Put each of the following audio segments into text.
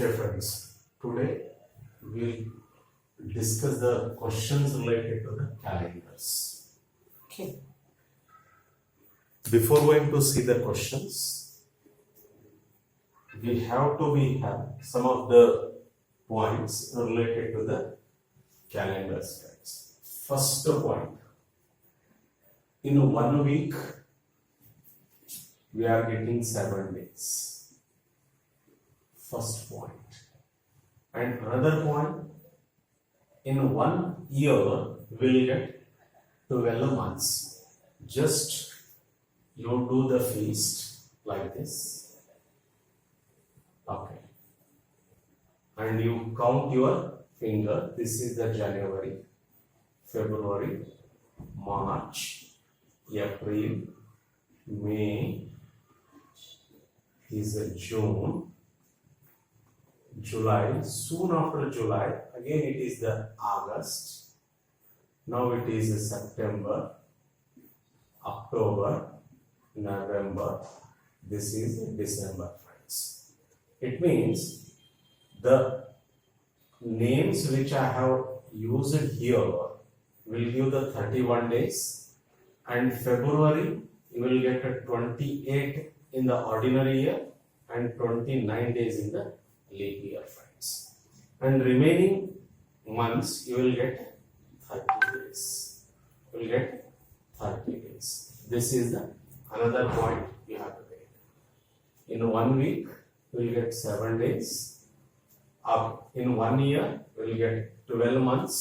Okay friends, today we'll discuss the questions related to the calendars. Okay. Before going to see the questions, we have some of the points related to the calendars. First point, in 1 week we are getting 7 days. First point. And another point, in 1 year we'll get 12 months. Just you do the feast like this. Okay. And you count your finger. This is the January, February, March, April, May, is June, July. Soon after July, again it is the August. Now it is September, October, November. This is December, friends. It means the names which I have used here will give the 31 days, and February you will get a 28 in the ordinary year and 29 days in the leap year, friends. And remaining months you will get 30 days. You will get 30 days. This is the another point you have to take. In 1 week you will get 7 days. In 1 year you will get 12 months.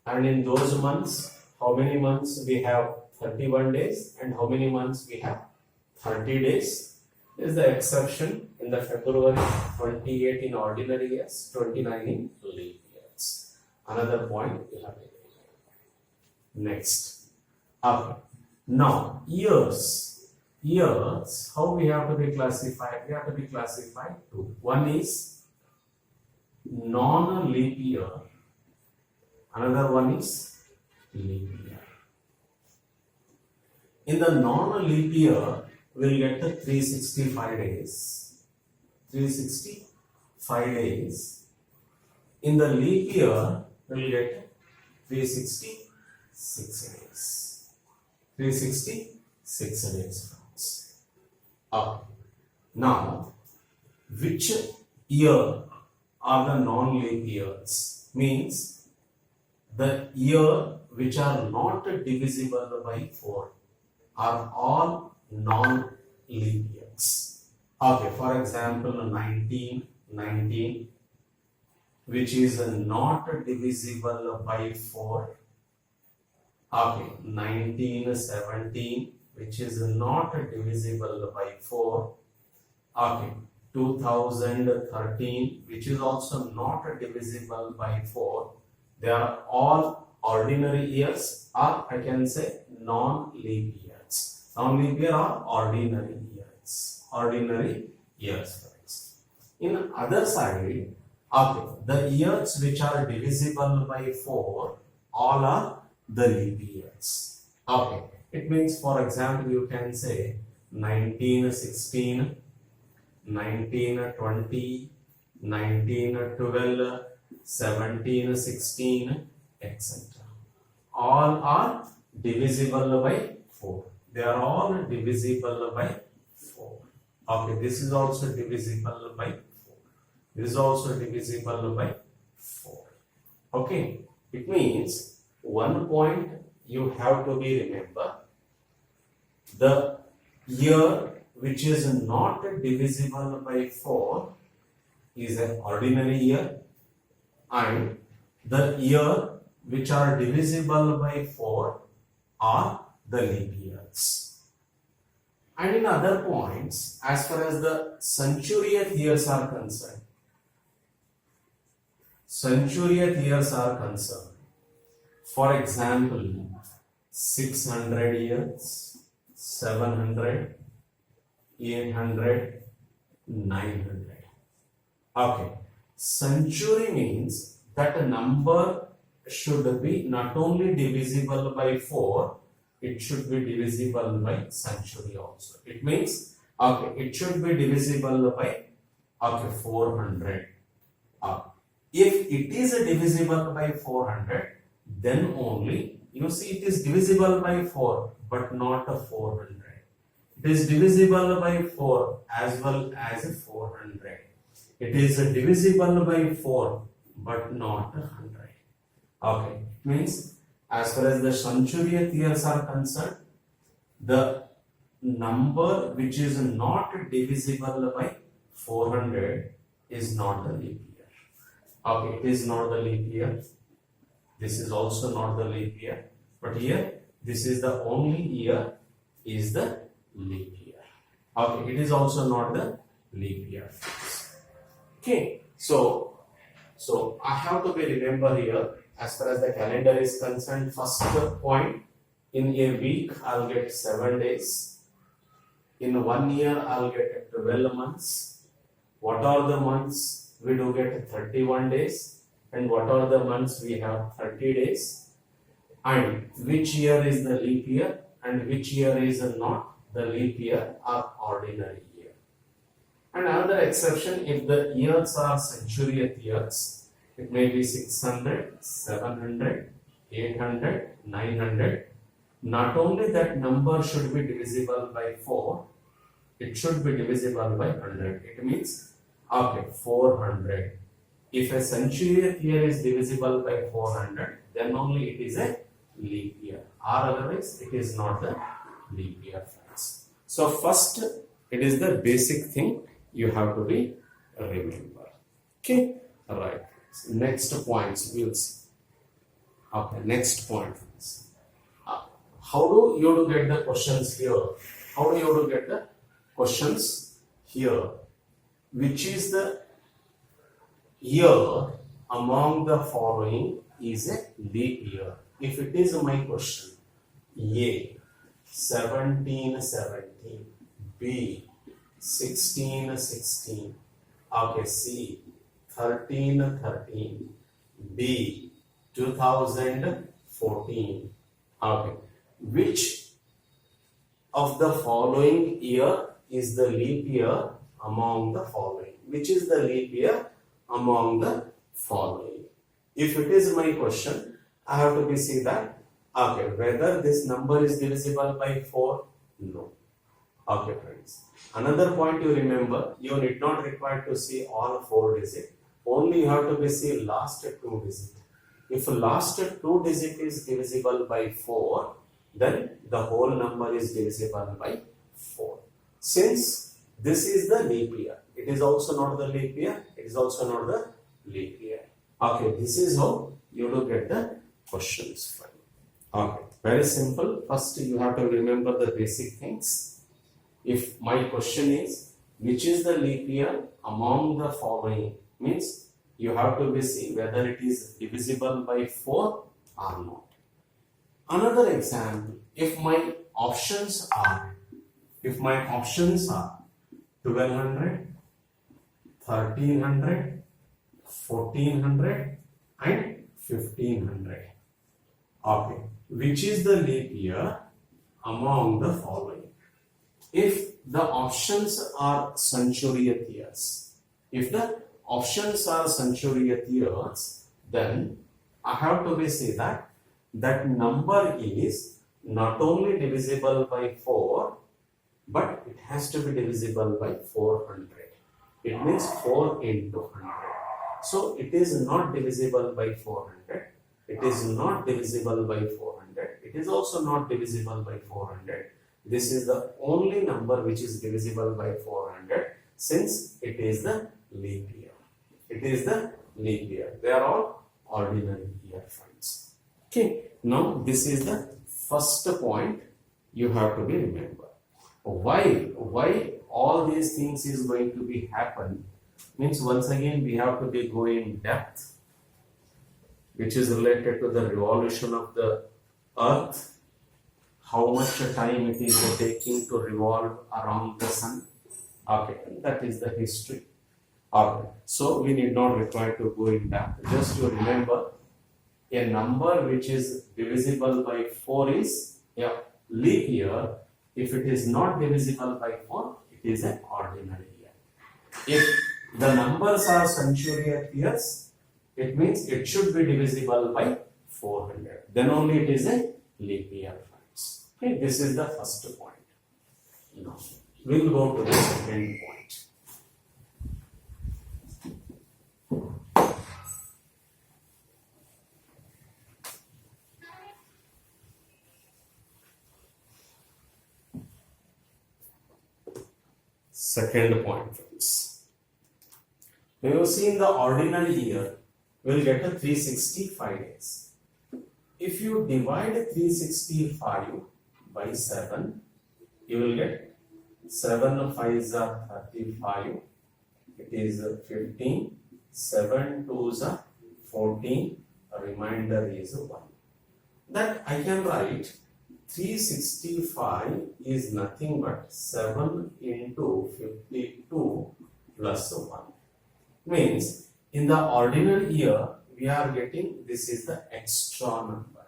And in those months, how many months we have 31 days and how many months we have 30 days. Is the exception in the February, 28 in ordinary years, 29 in leap years. Another point you have to take. Next. Okay. Now, years. Years, how we have to be classified? We have to be classified two. One is non-leap year. Another one is leap year. In the non-leap year, we'll get the 365 days. 365 days. In the leap year, we'll get 366 days. 366 days, friends. Okay. Now, which year are the non-leap years? Means the year which are not divisible by 4 are all non-leap years. Okay, for example, 1919, which is not divisible by 4. Okay, 1917, which is not divisible by 4. Okay, 2013, which is also not divisible by 4. They are all ordinary years, or I can say non-leap years. Non-leap year are ordinary years. Ordinary years, friends. In other side, okay, the years which are divisible by 4, all are the leap years. Okay, it means, for example, you can say 1916, 1920, 1912, 1716, etc. All are divisible by 4. They are all divisible by 4. Okay, this is also divisible by 4. This is also divisible by 4. Okay, it means one point you have to be remember. The year which is not divisible by 4 is an ordinary year, and the year which are divisible by 4 are the leap years. And in other points, as far as the centuriate years are concerned, for example, 600 years, 700, 800, 900. Okay, century means that a number should be not only divisible by 4, it should be divisible by century also. It means, okay, it should be divisible by Okay, 400. If it is divisible by 400, then only, you see it is divisible by 4, but not a 400. It is divisible by 4 as well as 400. It is divisible by 4, but not 100. Okay, means as far as the Sanchuriyat years are concerned, the number which is not divisible by 400 is not the leap year. Okay, it is not the leap year. This is also not the leap year. But here, this is the only year is the leap year. Okay, it is also not the leap year. Okay, so I have to be remember here, as far as the calendar is concerned, first point, in a week I'll get 7 days. In 1 year I'll get 12 months. What are the months? We do get 31 days. And what are the months? We have 30 days. And which year is the leap year and which year is not the leap year or ordinary year. And another exception, if the years are Sanchuriyat years, it may be 600, 700, 800, 900. Not only that number should be divisible by 4, it should be divisible by 100. It means, okay, 400. If a Sanchuriyat year is divisible by 400, then only it is a leap year. Or otherwise, it is not the leap year, friends. So first, it is the basic thing you have to be remember. Okay, right. Next points we'll see. Okay, next point. How do you get the questions here? How do you get the questions here? Which is the year among the following is a leap year? If it is my question, A, 1717, B, 1616, okay, C, 1313, D, 2014, okay. Which of the following year is the leap year among the following? Which is the leap year among the following? If it is my question, I have to be see that, okay, whether this number is divisible by 4? No. Okay, friends. Another point you remember, you need not require to see all 4 digits. Only you have to be see last 2 digits. If last 2 digits is divisible by 4, then the whole number is divisible by 4. Since this is the leap year, it is also not the leap year, it is also not the leap year. Okay, this is how you will get the questions. Okay, very simple. First, you have to remember the basic things. If my question is, which is the leap year among the following, means you have to be see whether it is divisible by 4 or not. Another example, if my options are 1200, 1300, 1400 and 1500. Okay, which is the leap year among the following? If the options are Sanchuriyat years, then I have to be say that number is not only divisible by 4, but it has to be divisible by 400. It means 4 into 100. So it is not divisible by 400. It is not divisible by 400. It is also not divisible by 400. This is the only number which is divisible by 400, since it is the leap year. It is the leap year. They are all ordinary year, friends. Okay. Now this is the first point you have to be remember. Why all these things is going to be happen? Means once again we have to be go in depth, which is related to the revolution of the earth, how much time it is taking to revolve around the sun. Okay, that is the history. Okay, so we need not require to go in depth. Just to remember, a number which is divisible by 4 is a leap year. If it is not divisible by 4, it is an ordinary year. If the numbers are centurion years, it means it should be divisible by 400. Then only it is a leap year, friends. Okay, this is the first point. Now, we will go to the second point. Second point, friends. We have seen the ordinary year, we will get a 365 days. If you divide 365 by 7, you will get 7 5s are 35, it is 15, 7 2s are 14, a remainder is 1. That I can write 365 is nothing but 7 into 52 plus 1. Means in the ordinary year we are getting, this is the extra number.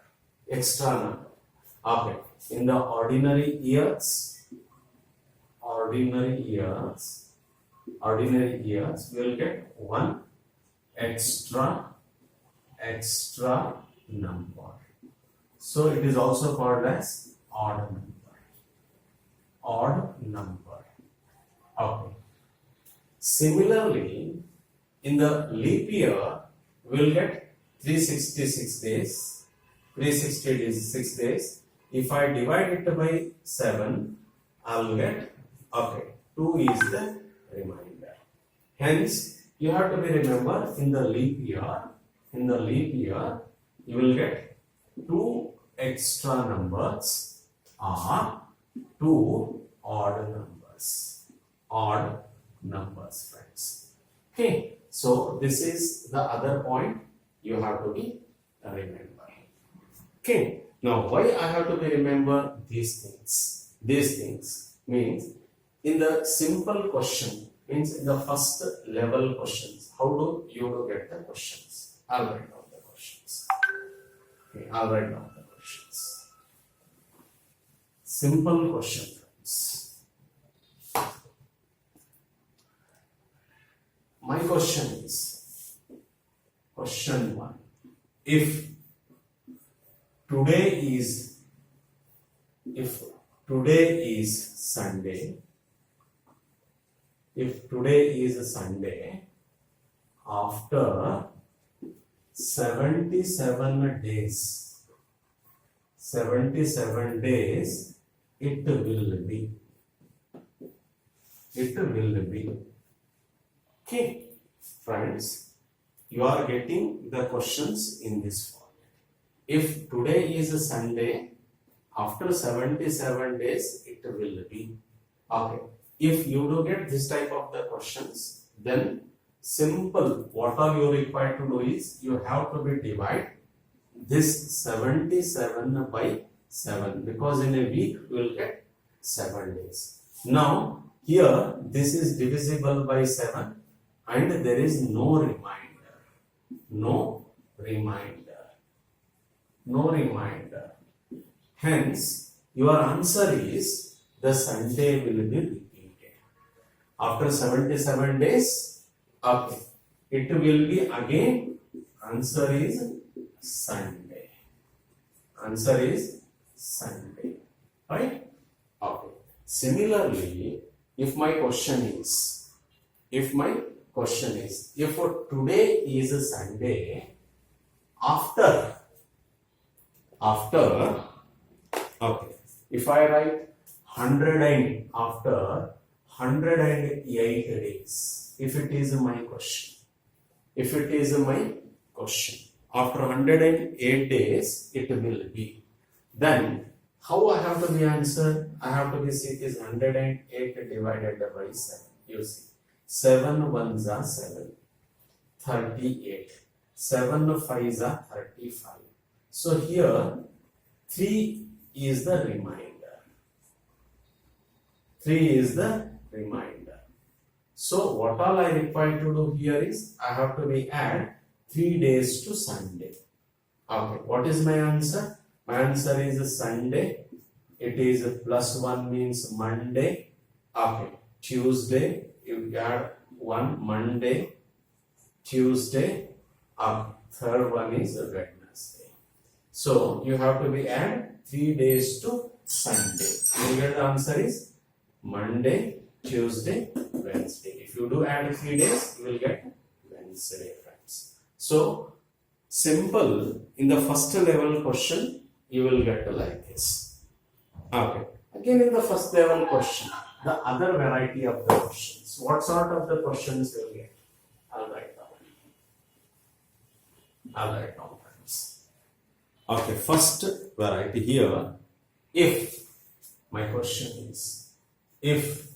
Okay. In the ordinary years we will get one extra number. So it is also called as odd number. Okay. Similarly, in the leap year, we will get 366 days. 366 days. If I divide it by 7, I will get, okay, 2 is the remainder. Hence, you have to be remember in the leap year, you will get 2 extra numbers or 2 odd numbers, friends. Okay, so this is the other point you have to be remember. Okay, now why I have to be remember these things? These things means in the simple question, means in the first level questions, how do you get the questions? I'll write down the questions. Okay, I'll write down the questions. Simple question, friends. My question is, question 1. If today is Sunday, after 77 days, it will be. Okay, friends, you are getting the questions in this form. If today is a Sunday, after 77 days, it will be. Okay. If you do get this type of the questions, then simple, what are you required to do is, you have to be divide this 77 by 7, because in a week you will get 7 days. Now, here this is divisible by 7 and there is no reminder. Hence, your answer is the Sunday will be repeated. After 77 days, okay, it will be again, answer is Sunday. Right? Okay. Similarly, if my question is, if today is a Sunday, after, okay, if I write 100 and after 108 days, if it is my question, after 108 days it will be, then how I have to be answer? I have to be see it is 108 divided by 7. You see, 7 ones are 7, 38. 7 fives are 35. So here 3 is the remainder. So what all I require to do here is, I have to be add 3 days to Sunday. Okay, what is my answer? My answer is Sunday. It is plus 1 means Monday. Okay, Tuesday, you add one Monday, Tuesday, third one is Wednesday. So you have to be add 3 days to Sunday. You get the answer is Monday, Tuesday, Wednesday. If you do add 3 days, you will get Wednesday, friends. So simple, in the first level question, you will get like this. Okay. Again, in the first level question, the other variety of the questions. What sort of the questions you will get? I'll write down. Friends. Okay, first variety here. If, my question is, if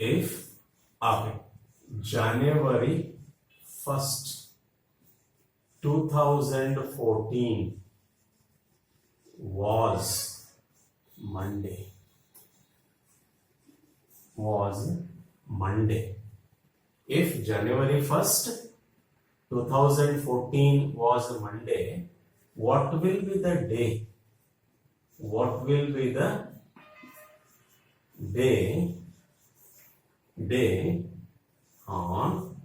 okay, January 1st, 2014 was Monday. If January 1st, 2014 was Monday, what will be the day? What will be the day on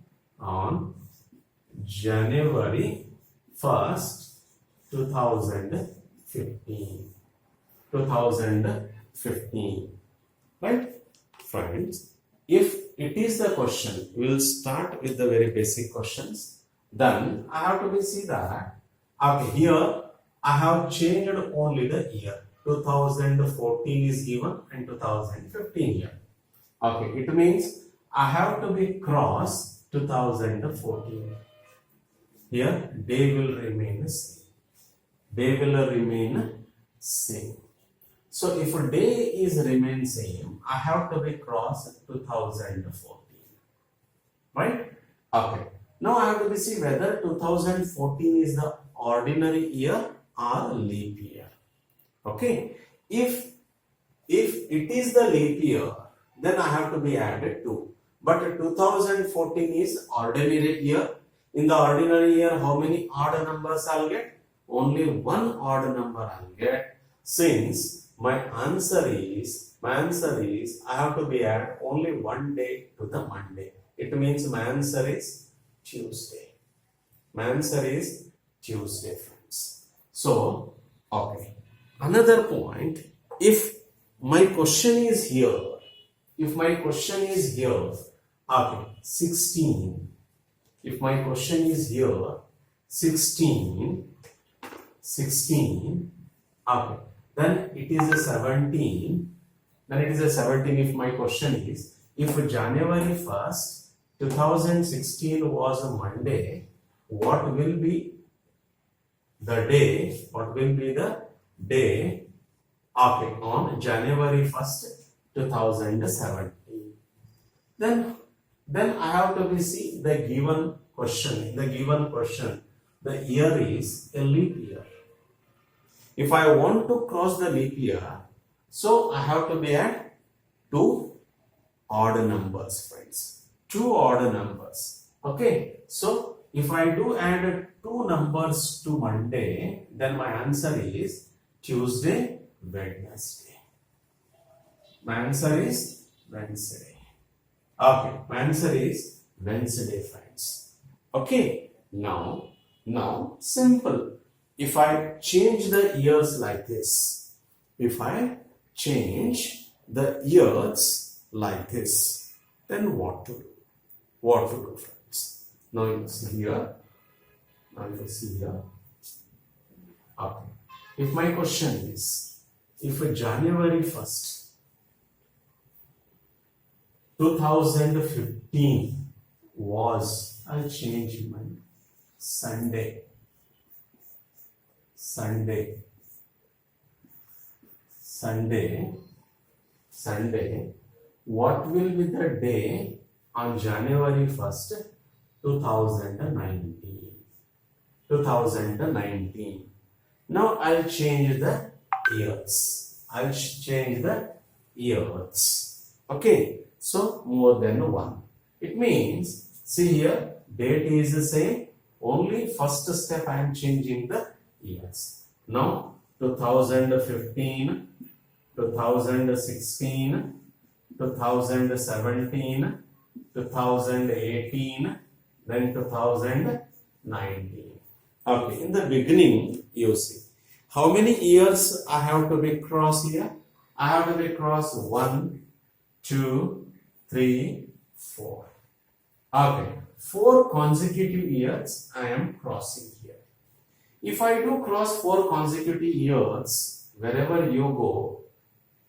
January 1st, 2015. Right? Friends, if it is the question, we will start with the very basic questions. Then I have to see that, okay, here I have changed only the year. 2014 is given and 2015 here. Okay, it means I have to be cross 2014. Here day will remain the same. So if a day is remain same, I have to be cross 2014. Right? Okay. Now I have to see whether 2014 is the ordinary year or leap year. Okay. If it is the leap year, then I have to be added 2. But 2014 is ordinary year. In the ordinary year, how many odd numbers I'll get? Only one odd number I'll get. Since my answer is I have to be add only one day to the Monday. It means my answer is Tuesday. Friends. So, okay. Another point, if my question is here, okay, 16. If my question is here, 16, okay, then it is a 17. If my question is, if January 1st, 2016 was a Monday, what will be the day? Okay, on January 1st, 2017. Then I have to see the given question. In the given question, the year is a leap year. If I want to cross the leap year, so I have to be at 2 odd numbers, friends. 2 odd numbers. Okay. So if I do add 2 numbers to Monday, then my answer is Tuesday, Wednesday. My answer is Wednesday. Okay. My answer is Wednesday, friends. Okay. Now simple. If I change the years like this, then what to do? Friends? Now you see here. Okay. If my question is, if January 1st, 2015 was, I'll change my Sunday. What will be the day on January 1st, 2019? Now I'll change the years. Okay. So more than 1. It means, see here, date is the same. Only first step I am changing the years. Now 2015, 2016, 2017, 2018, then 2019. Okay, in the beginning, you see, how many years I have to be cross here? I have to be cross 1, 2, 3, 4. Okay, 4 consecutive years I am crossing here. If I do cross 4 consecutive years, wherever you go,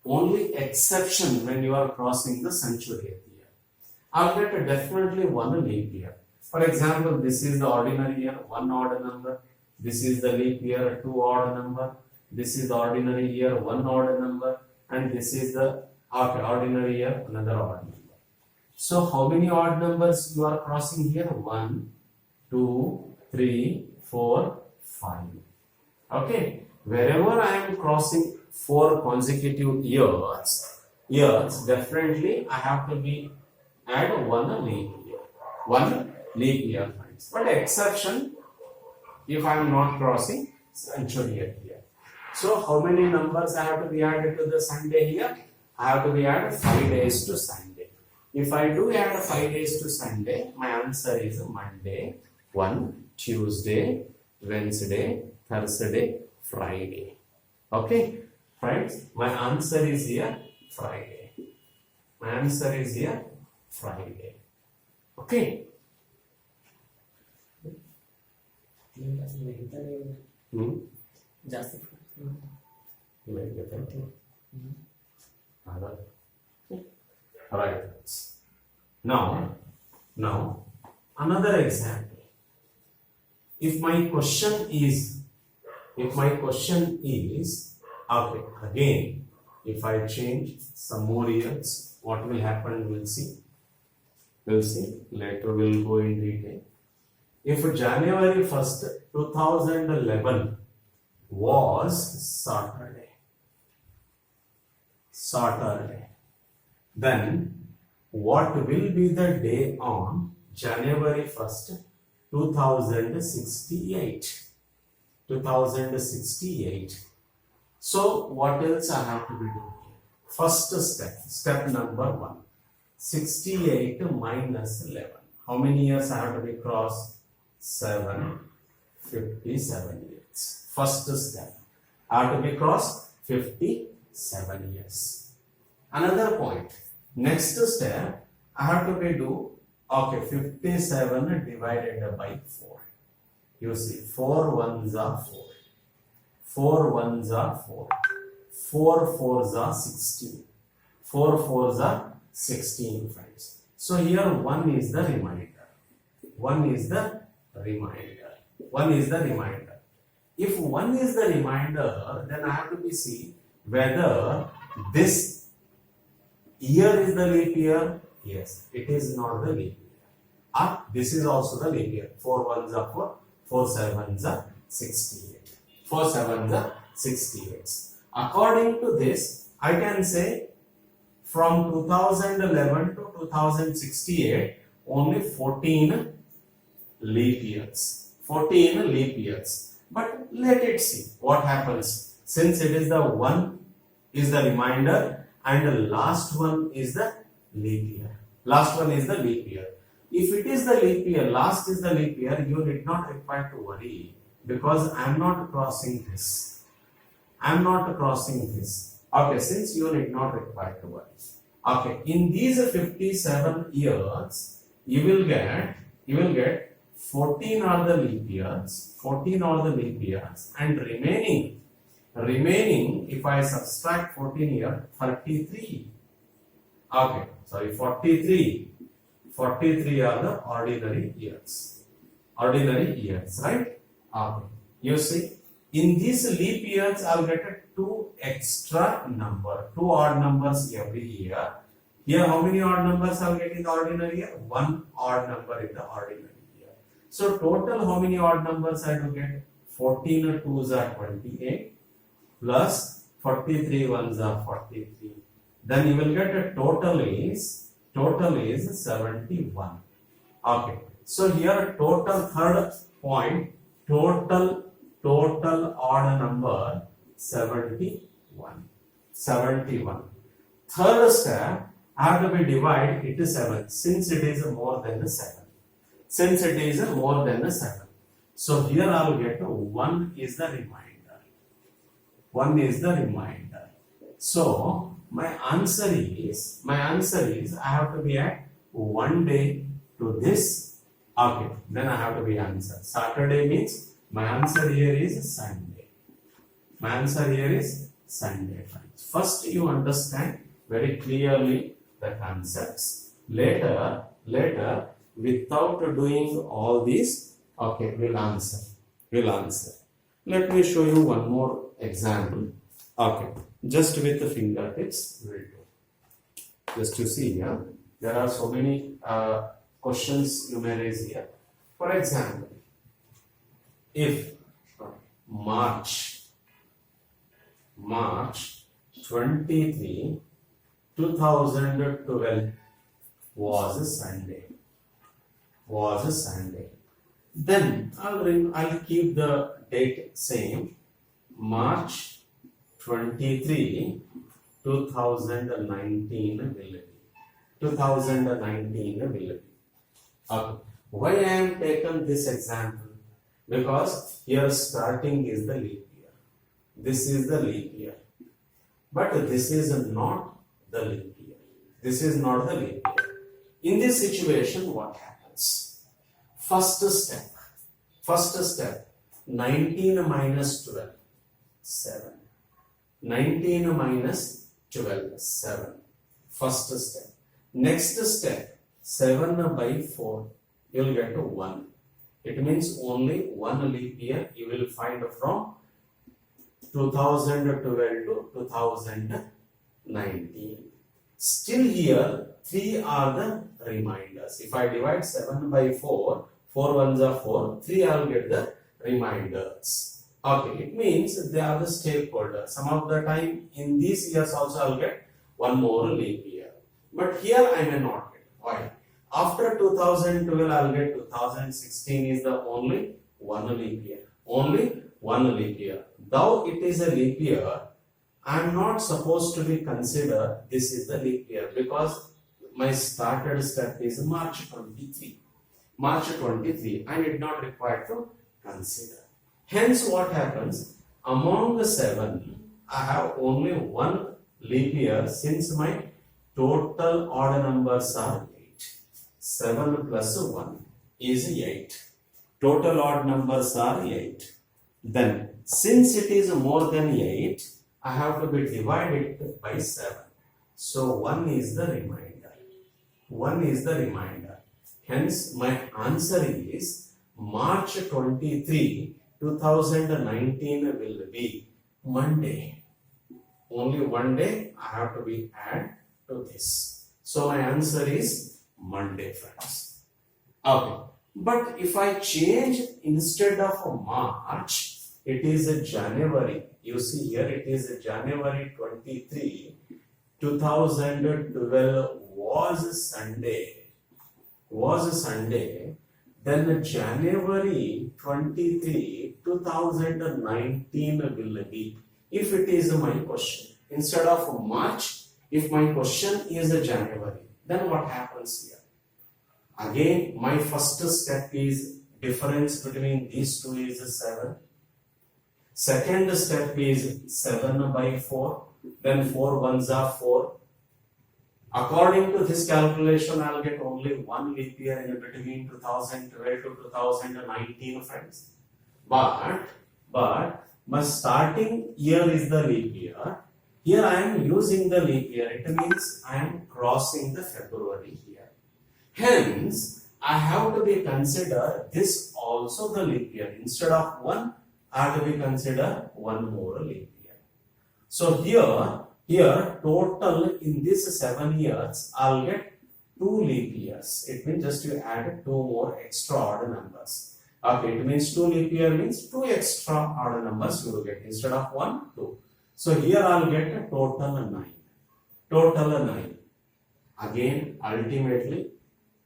only exception when you are crossing the century year. I'll get definitely one leap year. For example, this is the ordinary year, one odd number. This is the leap year, two odd number. This is the ordinary year, one odd number. And this is the ordinary year, another odd number. So how many odd numbers you are crossing here? 1, 2, 3, 4, 5. Okay. Wherever I am crossing 4 consecutive years, definitely I have to be add one leap year. One leap year, friends. But exception if I am not crossing century year here. So how many numbers I have to be added to the Sunday here? I have to be added 5 days to Sunday. If I do add 5 days to Sunday, my answer is Monday, 1, Tuesday, Wednesday, Thursday, Friday. Okay, friends, my answer is here Friday. My answer is here Friday. Okay. ಜಾಸ್ತಿ Right. Now another example. If my question is okay, again, if I change some more years, what will happen? We'll see. Later we'll go in detail. If January 1st, 2011 was Saturday, then what will be the day on January 1st, 2068? 2068. So what else I have to be doing here? First step number 1. 68 minus 11. How many years I have to be crossed? 7, 57 years. First step. I have to be crossed 57 years. Another point. Next step, I have to be do, okay, 57 divided by 4. You see, 4 ones are 4. 4 ones are 4. 4 fours are 16. 4 fours are 16, friends. So here 1 is the reminder. 1 is the reminder. 1 is the reminder. If 1 is the reminder, then I have to be see whether this year is the leap year. Yes, it is not the leap year. This is also the leap year. 4 ones are 4. 4 sevens are 68. 4 sevens are 68. According to this, I can say from 2011 to 2068, only 14 leap years. 14 leap years. But let it see what happens. Since it is the 1 is the reminder and the last one is the leap year. Last one is the leap year. If it is the leap year, last is the leap year, you need not require to worry because I am not crossing this. I am not crossing this. Okay, since you need not require to worry. Okay, in these 57 years, you will get 14 are the leap years, 14 are the leap years, and remaining, if I subtract 14 here, 33. Okay, sorry, 43 are the ordinary years. Ordinary years, right? Okay, you see, in these leap years, I'll get 2 extra number, 2 odd numbers every year. Here, how many odd numbers I'll get in the ordinary year? 1 odd number in the ordinary year. So total, how many odd numbers I will get? 14 twos are 28 plus 43 ones are 43. Then you will get a total is 71. Okay. So here total third point, total odd number 71. Third step, I have to be divide it to 7 since it is more than the 7. Since it is more than the 7. So here I will get 1 is the remainder. 1 is the remainder. So my answer is I have to be at 1 day to this. Okay, then I have to be answer. Saturday means my answer here is Sunday. My answer here is Sunday, friends. First you understand very clearly the concepts. Later, without doing all these, okay, we'll answer. Let me show you one more example. Okay, just with the fingertips, we'll do. Just to see here, there are so many questions you may raise here. For example, if March 23, 2012 was a Sunday. Then I'll keep the date same. March 23, 2019 will be. 2019 will be. Okay. Why I am taken this example? Because here starting is the leap year. This is the leap year. But this is not the leap year. This is not the leap year. In this situation, what happens? First step, 19 minus 12, 7. 19 minus 12, 7. First step. Next step, 7 by 4, you will get to 1. It means only one leap year you will find from 2012 to 2019. Still here, 3 are the reminders. If I divide 7 by 4, 4 ones are 4, 3 I will get the reminders. Okay, it means they are the stakeholders. Some of the time in these years also I will get one more leap year. But here I may not get. Why? After 2012 I will get 2016 is the only one leap year. Only one leap year. Though it is a leap year, I am not supposed to be considered this is the leap year because my started step is March 23. March 23, I did not require to consider. Hence what happens, among the 7, I have only one leap year since my total odd numbers are 8. 7 plus 1 is 8. Total odd numbers are 8. Then, since it is more than 8, I have to be divided by 7. So, 1 is the remainder. 1 is the remainder. Hence, my answer is March 23, 2019 will be Monday. Only one day I have to be add to this. So, my answer is Monday, friends. Okay. But if I change instead of March, it is a January. You see here it is a January 23, 2012 was Sunday. Then January 23, 2019 will be. If it is my question. Instead of March, if my question is January, then what happens here? Again, my first step is difference between these two is 7. Second step is 7 by 4. Then 4 ones are 4. According to this calculation, I will get only one leap year in between 2012 to 2019, friends. But my starting year is the leap year. Here I am using the leap year. It means I am crossing the February here. Hence, I have to be consider this also the leap year. Instead of 1, I have to be consider one more leap year. So here total in this 7 years, I'll get 2 leap years. It means just you add 2 more extra odd numbers. Okay, it means 2 leap year means 2 extra odd numbers you will get instead of 1, 2. So here I'll get a total 9. Total 9. Again, ultimately,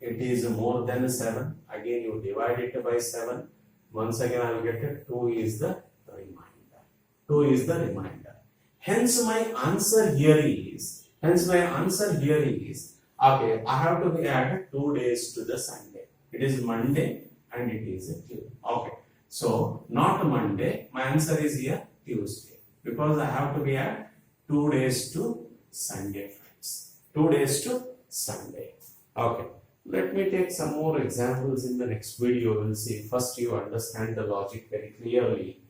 it is more than 7. Again, you divide it by 7. Once again, I will get it. 2 is the remainder. 2 is the remainder. Hence, my answer here is Hence my answer here is, okay, I have to be added 2 days to the Sunday. It is Monday and it is a Tuesday. Okay. So not Monday, my answer is here Tuesday. Because I have to be add 2 days to Sunday, friends. 2 days to Sunday. Okay. Let me take some more examples in the next video. We'll see. First, you understand the logic very clearly.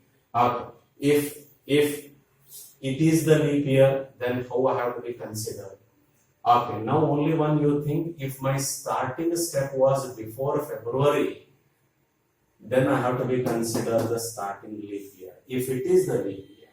If it is the leap year, then how I have to be considered? Okay, now only one you think, if my starting step was before February, then I have to be considered the starting leap year. If it is the leap year.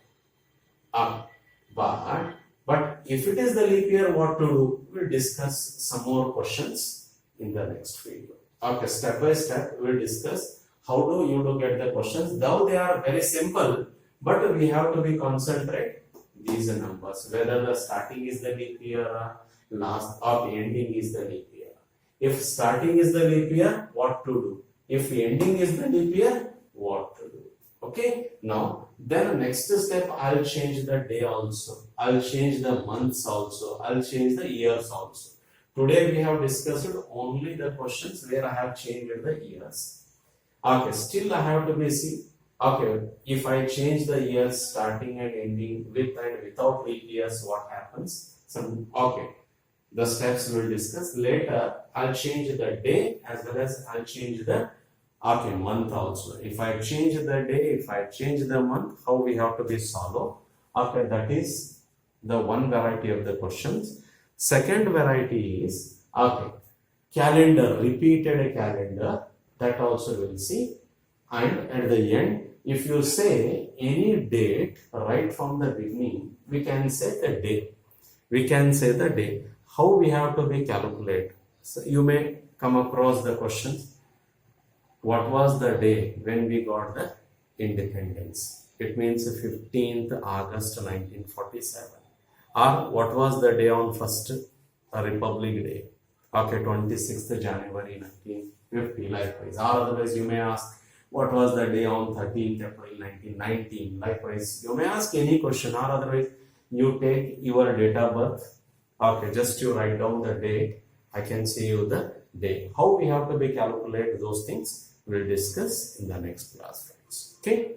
But if it is the leap year, what to do? We'll discuss some more questions in the next video. Okay, step by step we'll discuss how do you get the questions. Though they are very simple, but we have to be concentrate these numbers, whether the starting is the leap year or last or the ending is the leap year. If starting is the leap year, what to do? If ending is the leap year, what to do? Okay, now then next step, I'll change the day also, I'll change the months also, I'll change the years also. Today we have discussed only the questions where I have changed the years. Okay, still I have to be see. Okay, if I change the years starting and ending with and without leap years, what happens? Okay, the steps we'll discuss later. I'll change the day as well as I'll change the month also. If I change the day, if I change the month, how we have to be solve? Okay, that is the one variety of the questions. Second variety is calendar, repeated calendar, that also we'll see. And at the end, if you say any date right from the beginning, we can say the day. We can say the day. How we have to be calculate? So you may come across the questions. What was the day when we got the independence? It means 15th August 1947. Or what was the day on first Republic Day? Okay, 26th January 1950, likewise. Or otherwise you may ask, what was the day on 13th April 1919? Likewise, you may ask any question, or otherwise you take your date of birth. Okay, just you write down the date. I can see you the day. How we have to be calculate those things, we'll discuss in the next class, friends. Okay.